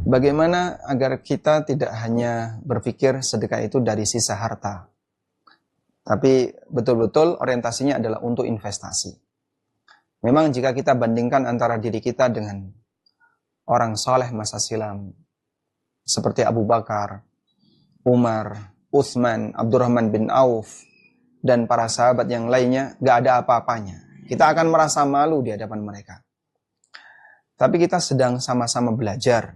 Bagaimana agar kita tidak hanya berpikir sedekah itu dari sisa harta, tapi betul-betul orientasinya adalah untuk investasi. Memang jika kita bandingkan antara diri kita dengan orang soleh masa silam, seperti Abu Bakar, Umar, Utsman, Abdurrahman bin Auf, dan para sahabat yang lainnya, gak ada apa-apanya. Kita akan merasa malu di hadapan mereka. Tapi kita sedang sama-sama belajar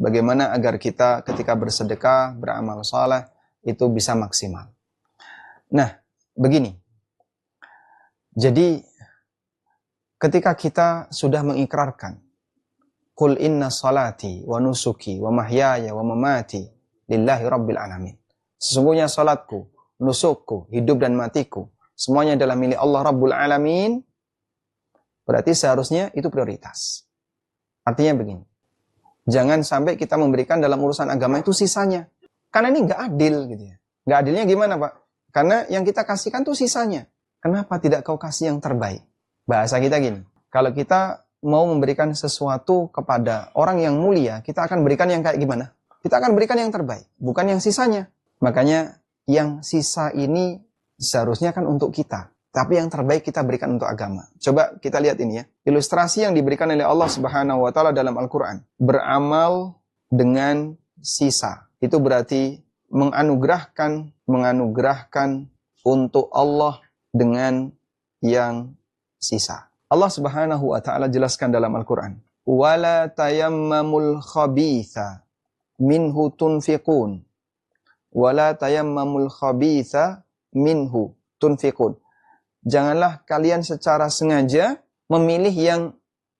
bagaimana agar kita ketika bersedekah, beramal saleh itu bisa maksimal. Nah, begini. Jadi, ketika kita sudah mengikrarkan, Qul inna salati wa nusuki wa mahyaya wa mamati lillahi rabbil alamin. Sesungguhnya salatku, nusukku, hidup dan matiku, semuanya adalah milik Allah Rabbul Alamin. Berarti seharusnya itu prioritas. Artinya begini. Jangan sampai kita memberikan dalam urusan agama itu sisanya. Karena ini nggak adil gitu ya. Nggak adilnya gimana Pak? Karena yang kita kasihkan tuh sisanya. Kenapa tidak kau kasih yang terbaik? Bahasa kita gini. Kalau kita mau memberikan sesuatu kepada orang yang mulia, kita akan berikan yang kayak gimana? Kita akan berikan yang terbaik. Bukan yang sisanya. Makanya yang sisa ini seharusnya kan untuk kita. Tapi yang terbaik kita berikan untuk agama. Coba kita lihat ini ya. Ilustrasi yang diberikan oleh Allah Subhanahu wa Ta'ala dalam Al-Quran. Beramal dengan sisa. Itu berarti menganugerahkan untuk Allah dengan yang sisa. Allah Subhanahu wa Ta'ala jelaskan dalam Al-Quran. Wala tayammamul khabitha minhu tunfiqun. Wala tayammamul khabitha minhu tunfiqun. Janganlah kalian secara sengaja memilih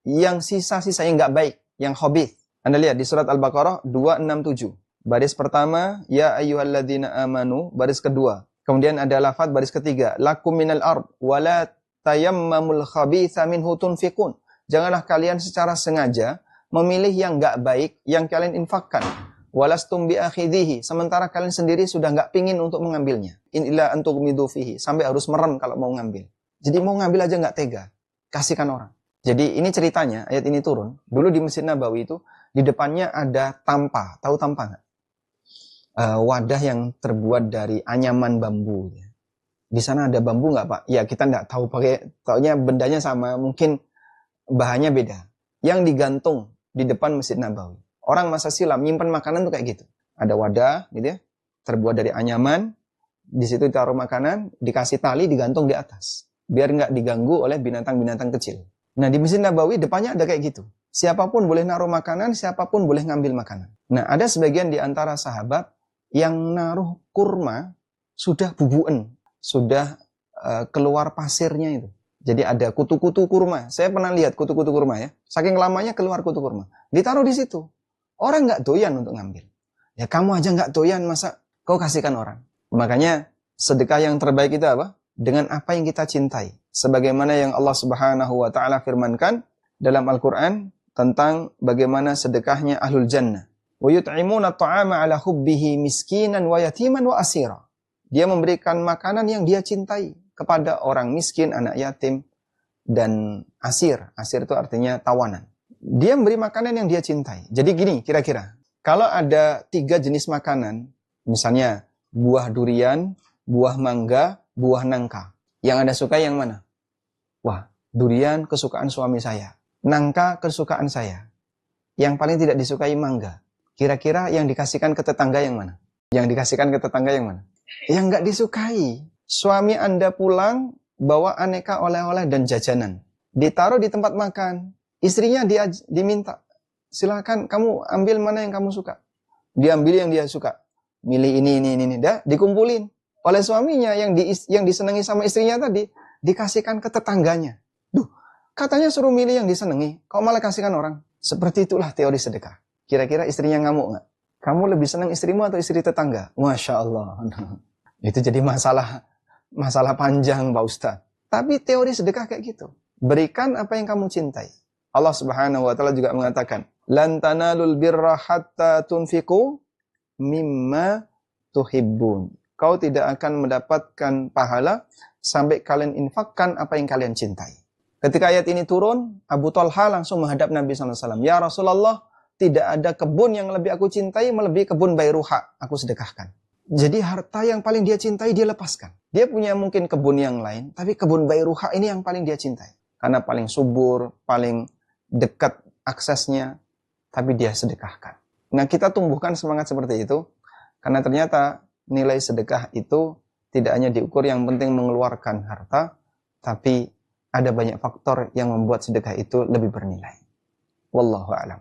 yang sisa-sisa yang nggak baik, yang khabith. Anda lihat di surat Al-Baqarah 267. Baris pertama, ya ayyuhalladzina amanu, baris kedua. Kemudian ada lafaz baris ketiga, lakum minal ard wala tayammamul khabitha minhu tunfiqun. Janganlah kalian secara sengaja memilih yang nggak baik yang kalian infakkan. Walastum biakhidhihi, sementara kalian sendiri sudah nggak pingin untuk mengambilnya. Illa antughmidu fihi, sampai harus merem kalau mau ngambil. Jadi mau ngambil aja nggak tega, kasihkan orang. Jadi ini ceritanya, ayat ini turun. Dulu di Masjid Nabawi itu di depannya ada tampa, tahu tampa nggak? Wadah yang terbuat dari anyaman bambu. Di sana ada bambu nggak Pak? Ya kita nggak tahu taunya bendanya sama, mungkin bahannya beda. Yang digantung di depan Masjid Nabawi. Orang masa silam nyimpan makanan tuh kayak gitu. Ada wadah gitu ya, terbuat dari anyaman, di situ ditaruh makanan, dikasih tali digantung di atas, biar nggak diganggu oleh binatang-binatang kecil. Nah di Masjid Nabawi depannya ada kayak gitu. Siapapun boleh naruh makanan, siapapun boleh ngambil makanan. Nah ada sebagian di antara sahabat yang naruh kurma sudah bubuen, sudah keluar pasirnya itu. Jadi ada kutu-kutu kurma. Saya pernah lihat kutu-kutu kurma ya. Saking lamanya keluar kutu kurma. Ditaruh di situ. Orang nggak doyan untuk ngambil. Ya kamu aja nggak doyan, masa kau kasihkan orang? Makanya sedekah yang terbaik itu apa? Dengan apa yang kita cintai. Sebagaimana yang Allah Subhanahu wa Ta'ala firmankan dalam Al-Quran tentang bagaimana sedekahnya ahlul jannah. Wa yut'imuna ta'ama ala hubbihi miskinan wa yatiman wa asira. Dia memberikan makanan yang dia cintai kepada orang miskin, anak yatim, dan asir. Asir itu artinya tawanan. Dia memberi makanan yang dia cintai. Jadi gini kira-kira. Kalau ada 3 jenis makanan, misalnya buah durian, buah mangga, buah nangka. Yang Anda suka yang mana? Wah, durian kesukaan suami saya. Nangka kesukaan saya. Yang paling tidak disukai mangga. Kira-kira yang dikasihkan ke tetangga yang mana? Yang dikasihkan ke tetangga yang mana? Yang nggak disukai. Suami Anda pulang, bawa aneka oleh-oleh dan jajanan. Ditaruh di tempat makan. Istrinya dia diminta, silakan kamu ambil mana yang kamu suka. Dia ambil yang dia suka. Milih ini. Dah dikumpulin. Oleh suaminya yang disenangi sama istrinya tadi, dikasihkan ke tetangganya. Duh, katanya suruh milih yang disenangi, kok malah kasihkan orang? Seperti itulah teori sedekah. Kira-kira istrinya ngamuk nggak? Kamu lebih senang istrimu atau istri tetangga? Masya Allah. Itu jadi masalah panjang Pak Ustaz. Tapi teori sedekah kayak gitu. Berikan apa yang kamu cintai. Allah Subhanahu wa Ta'ala juga mengatakan, lan tanalul birra hatta tunfiqu mimma tuhibbun. Kau tidak akan mendapatkan pahala sampai kalian infakkan apa yang kalian cintai. Ketika ayat ini turun, Abu Talha langsung menghadap Nabi SAW. Ya Rasulullah, tidak ada kebun yang lebih aku cintai melebihi kebun Bairuha, aku sedekahkan. Jadi harta yang paling dia cintai dia lepaskan. Dia punya mungkin kebun yang lain, tapi kebun Bairuha ini yang paling dia cintai. Karena paling subur, paling dekat aksesnya, tapi dia sedekahkan. Nah, kita tumbuhkan semangat seperti itu, karena ternyata nilai sedekah itu tidak hanya diukur yang penting mengeluarkan harta, tapi ada banyak faktor yang membuat sedekah itu lebih bernilai. Wallahu a'lam.